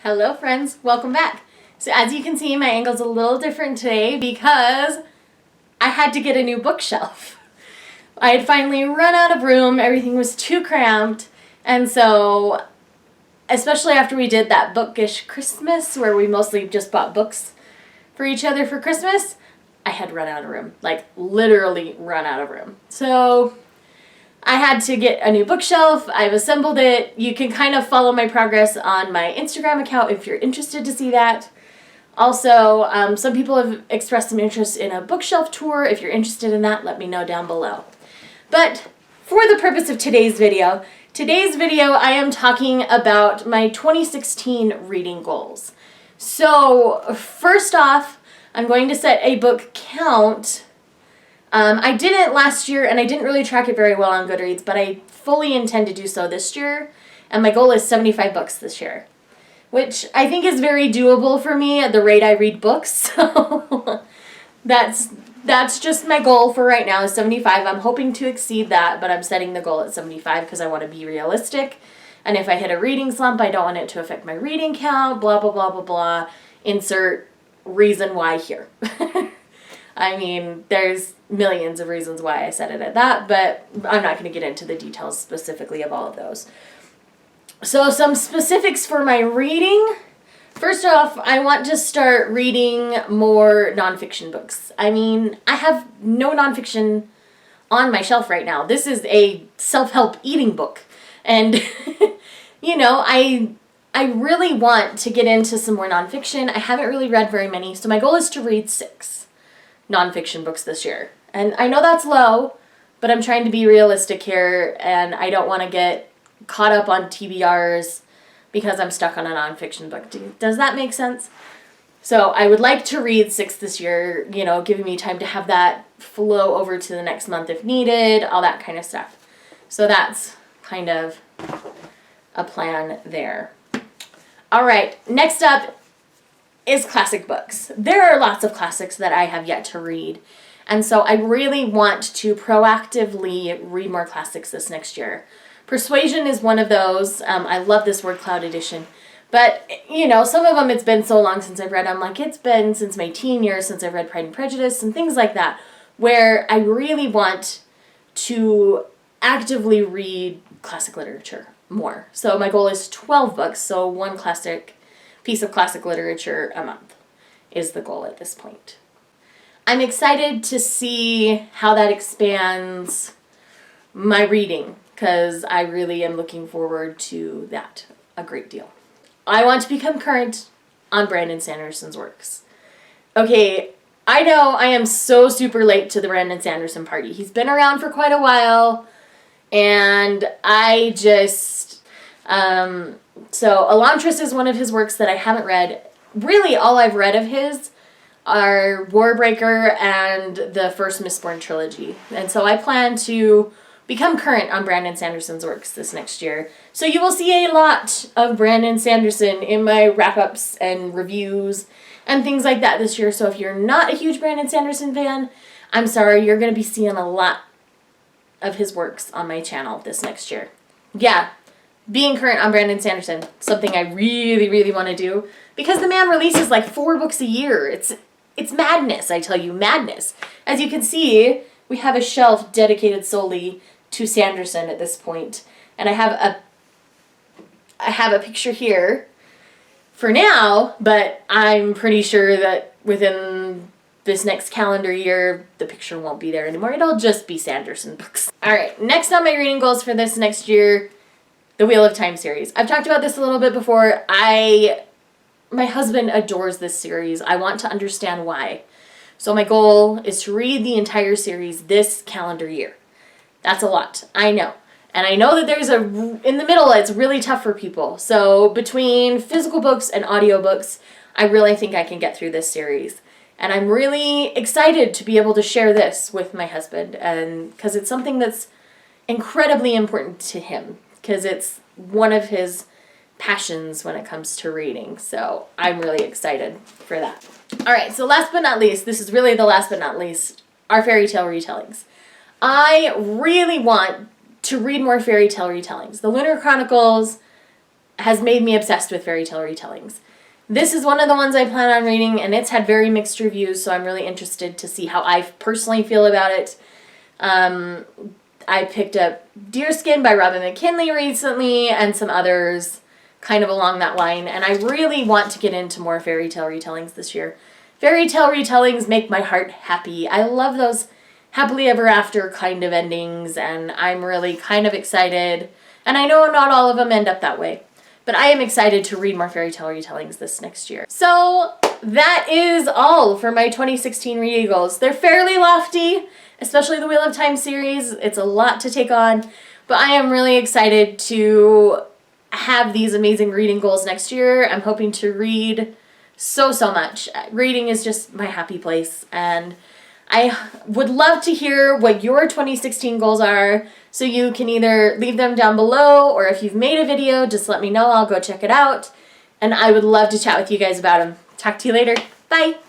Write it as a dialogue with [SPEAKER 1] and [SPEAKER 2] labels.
[SPEAKER 1] Hello friends, welcome back. So as you can see, my angle's a little different today because I had to get a new bookshelf. I had finally run out of room, everything was too cramped, and so, especially after we did that bookish Christmas where we mostly just bought books for each other for Christmas, I had run out of room, like literally run out of room. So I had to get a new bookshelf. I've assembled it. You can kind of follow my progress on my Instagram account if you're interested to see that. Also, some people have expressed some interest in a bookshelf tour. If you're interested in that, let me know down below. But for the purpose of today's video I am talking about my 2016 reading goals. So first off, I'm going to set a book count. I didn't last year, and I didn't really track it very well on Goodreads, but I fully intend to do so this year, and my goal is 75 books this year, which I think is very doable for me at the rate I read books, so that's just my goal for right now is 75. I'm hoping to exceed that, but I'm setting the goal at 75 because I want to be realistic, and if I hit a reading slump, I don't want it to affect my reading count, blah, blah, blah, blah, blah, insert reason why here. I mean, there's millions of reasons why I set it at that, but I'm not going to get into the details specifically of all of those. So some specifics for my reading. First off, I want to start reading more nonfiction books. I mean, I have no nonfiction on my shelf right now. This is a self-help eating book. And, you know, I really want to get into some more nonfiction. I haven't really read very many, so my goal is to read 6 nonfiction books this year. And I know that's low, but I'm trying to be realistic here, and I don't want to get caught up on TBRs because I'm stuck on a nonfiction book. Does that make sense? So I would like to read 6 this year, you know, giving me time to have that flow over to the next month if needed, all that kind of stuff. So that's kind of a plan there. All right, next up is classic books. There are lots of classics that I have yet to read, and so I really want to proactively read more classics this next year. Persuasion is one of those. I love this word cloud edition, but you know, some of them it's been so long since I've read. I'm like, it's been since my teen years since I've read Pride and Prejudice and things like that, where I really want to actively read classic literature more. So my goal is 12 books, so one classic piece of classic literature a month is the goal at this point. I'm excited to see how that expands my reading because I really am looking forward to that a great deal. I want to become current on Brandon Sanderson's works. Okay, I know I am so super late to the Brandon Sanderson party. He's been around for quite a while, and I just so Elantris is one of his works that I haven't read. Really, all I've read of his are Warbreaker and the first Mistborn trilogy. And so I plan to become current on Brandon Sanderson's works this next year. So you will see a lot of Brandon Sanderson in my wrap-ups and reviews and things like that this year. So if you're not a huge Brandon Sanderson fan, I'm sorry, you're going to be seeing a lot of his works on my channel this next year. Yeah. Being current on Brandon Sanderson, something I really, really want to do because the man releases like 4 books a year. It's madness, I tell you, madness. As you can see, we have a shelf dedicated solely to Sanderson at this point, and I have a picture here for now, but I'm pretty sure that within this next calendar year, the picture won't be there anymore. It'll just be Sanderson books. All right, next on my reading goals for this next year, the Wheel of Time series. I've talked about this a little bit before. My husband adores this series. I want to understand why. So my goal is to read the entire series this calendar year. That's a lot. I know. And I know that there's in the middle, it's really tough for people. So between physical books and audiobooks, I really think I can get through this series. And I'm really excited to be able to share this with my husband, and because it's something that's incredibly important to him, because it's one of his passions when it comes to reading. So I'm really excited for that. All right, so last but not least, this is really the last but not least, our Fairytale retellings. I really want to read more Fairytale retellings. The Lunar Chronicles has made me obsessed with fairy tale retellings. This is one of the ones I plan on reading, and it's had very mixed reviews, so I'm really interested to see how I personally feel about it. I picked up Deerskin by Robin McKinley recently, and some others kind of along that line, and I really want to get into more fairy tale retellings this year. Fairy tale retellings make my heart happy. I love those happily ever after kind of endings, and I'm really kind of excited. And I know not all of them end up that way, but I am excited to read more fairy tale retellings this next year. So that is all for my 2016 reading goals. They're fairly lofty, especially the Wheel of Time series. It's a lot to take on, but I am really excited to have these amazing reading goals next year. I'm hoping to read so much. Reading is just my happy place, and I would love to hear what your 2016 goals are, so you can either leave them down below, or if you've made a video, just let me know. I'll go check it out, and I would love to chat with you guys about them. Talk to you later. Bye!